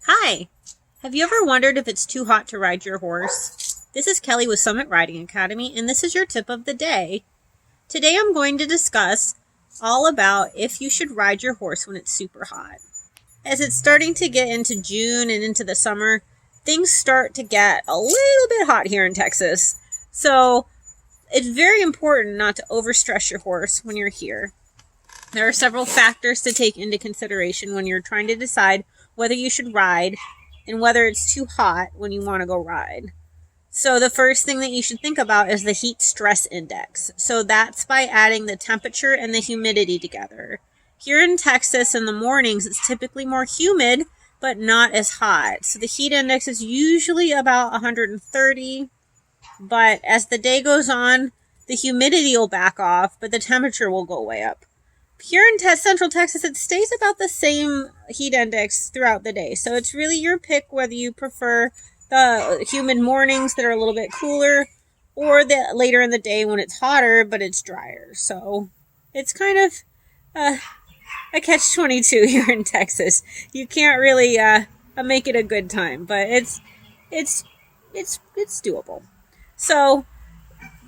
Hi! Have you ever wondered if it's too hot to ride your horse? This is Kelly with Summit Riding Academy, and this is your tip of the day. Today I'm going to discuss all about if you should ride your horse when it's super hot. As it's starting to get into June and into the summer, things start to get a little bit hot here in Texas. So it's very important not to overstress your horse when you're here. There are several factors to take into consideration when you're trying to decide whether you should ride and whether it's too hot when you want to go ride. So the first thing that you should think about is the heat stress index. So that's by adding the temperature and the humidity together. Here in Texas in the mornings, it's typically more humid, but not as hot. So the heat index is usually about 130, but as the day goes on, the humidity will back off, but the temperature will go way up. Here in Central Texas, it stays about the same heat index throughout the day. So it's really your pick whether you prefer the humid mornings that are a little bit cooler or the later in the day when it's hotter but it's drier. So it's kind of a catch-22 here in Texas. You can't really make it a good time, but it's doable. So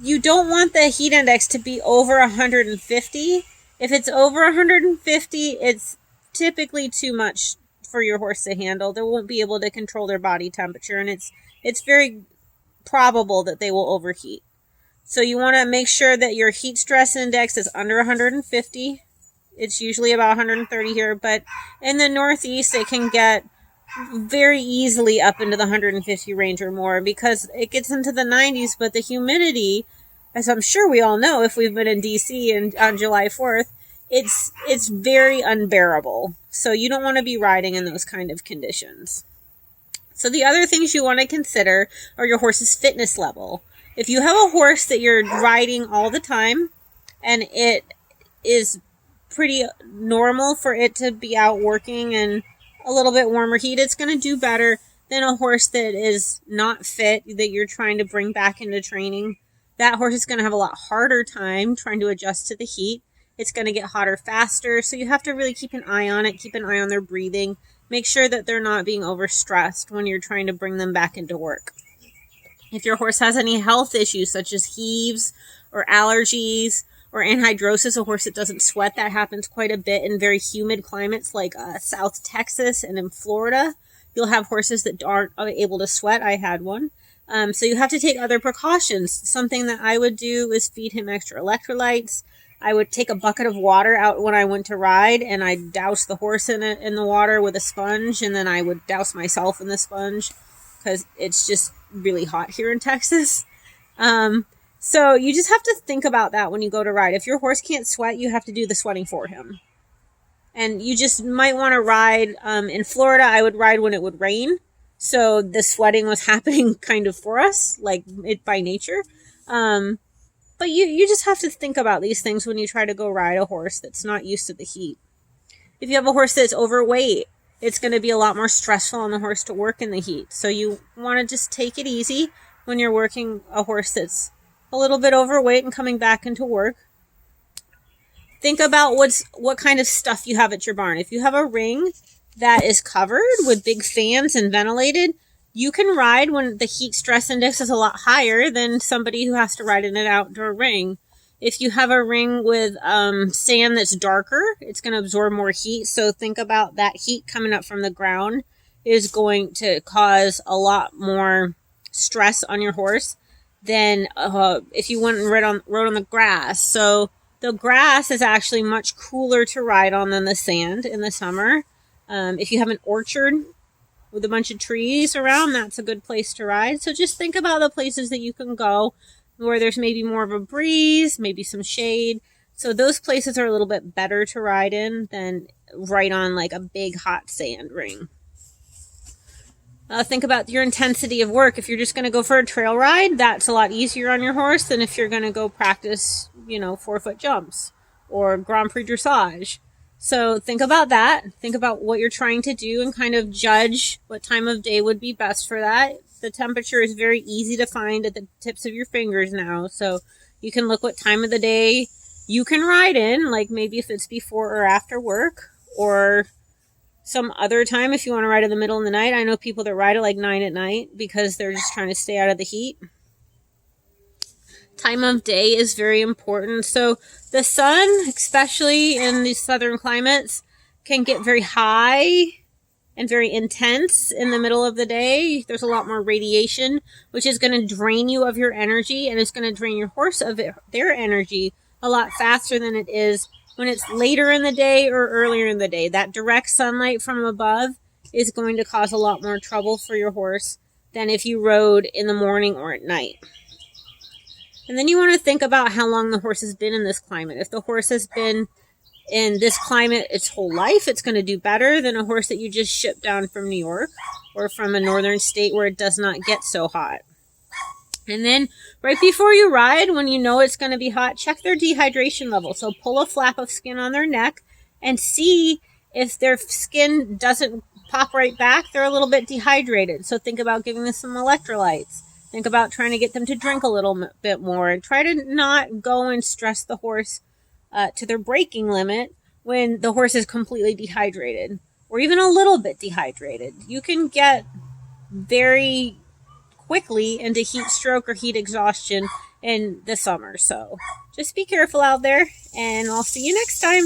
you don't want the heat index to be over 150. If it's over 150, it's typically too much for your horse to handle. They won't be able to control their body temperature, and it's very probable that they will overheat. So you want to make sure that your heat stress index is under 150. It's usually about 130 here, but in the Northeast, it can get very easily up into the 150 range or more because it gets into the 90s, but the humidity, as I'm sure we all know if we've been in DC and on July 4th, it's very unbearable. So you don't want to be riding in those kind of conditions. So the other things you want to consider are your horse's fitness level. If you have a horse that you're riding all the time and it is pretty normal for it to be out working in a little bit warmer heat, it's going to do better than a horse that is not fit, that you're trying to bring back into training. That horse is going to have a lot harder time trying to adjust to the heat. It's going to get hotter faster, so you have to really keep an eye on it, keep an eye on their breathing, make sure that they're not being overstressed when you're trying to bring them back into work. If your horse has any health issues such as heaves or allergies or anhidrosis, a horse that doesn't sweat, that happens quite a bit in very humid climates like South Texas and in Florida. You'll have horses that aren't able to sweat. I had one. So you have to take other precautions. Something that I would do is feed him extra electrolytes. I would take a bucket of water out when I went to ride, and I'd douse the horse in the water with a sponge, and then I would douse myself in the sponge because it's just really hot here in Texas. So you just have to think about that when you go to ride. If your horse can't sweat, you have to do the sweating for him. And you just might want to ride. In Florida, I would ride when it would rain. So the sweating was happening kind of for us, like it by nature. But you just have to think about these things when you try to go ride a horse that's not used to the heat. If you have a horse that's overweight, it's going to be a lot more stressful on the horse to work in the heat. So you want to just take it easy when you're working a horse that's a little bit overweight and coming back into work. Think about what kind of stuff you have at your barn. If you have a ring that is covered with big fans and ventilated, you can ride when the heat stress index is a lot higher than somebody who has to ride in an outdoor ring. If you have a ring with sand that's darker, it's going to absorb more heat. So think about that heat coming up from the ground is going to cause a lot more stress on your horse than if you went and rode on the grass. So the grass is actually much cooler to ride on than the sand in the summer. If you have an orchard with a bunch of trees around, that's a good place to ride. So just think about the places that you can go where there's maybe more of a breeze, maybe some shade. So those places are a little bit better to ride in than right on like a big hot sand ring. Think about your intensity of work. If you're just going to go for a trail ride, that's a lot easier on your horse than if you're going to go practice, 4-foot jumps or Grand Prix dressage. So think about that. Think about what you're trying to do and kind of judge what time of day would be best for that. The temperature is very easy to find at the tips of your fingers now. So you can look what time of the day you can ride in, like maybe if it's before or after work, or some other time if you want to ride in the middle of the night. I know people that ride at like 9 at night because they're just trying to stay out of the heat. Time of day is very important. So the sun, especially in these southern climates, can get very high and very intense in the middle of the day. There's a lot more radiation, which is going to drain you of your energy, and it's going to drain your horse of their energy a lot faster than it is when it's later in the day or earlier in the day. That direct sunlight from above is going to cause a lot more trouble for your horse than if you rode in the morning or at night. And then you want to think about how long the horse has been in this climate. If the horse has been in this climate its whole life, it's going to do better than a horse that you just shipped down from New York or from a northern state where it does not get so hot. And then right before you ride, when you know it's going to be hot, check their dehydration level. So pull a flap of skin on their neck and see if their skin doesn't pop right back. They're a little bit dehydrated. So think about giving them some electrolytes. Think about trying to get them to drink a little bit more, and try to not go and stress the horse to their breaking limit when the horse is completely dehydrated or even a little bit dehydrated. You can get very quickly into heat stroke or heat exhaustion in the summer. So just be careful out there, and I'll see you next time.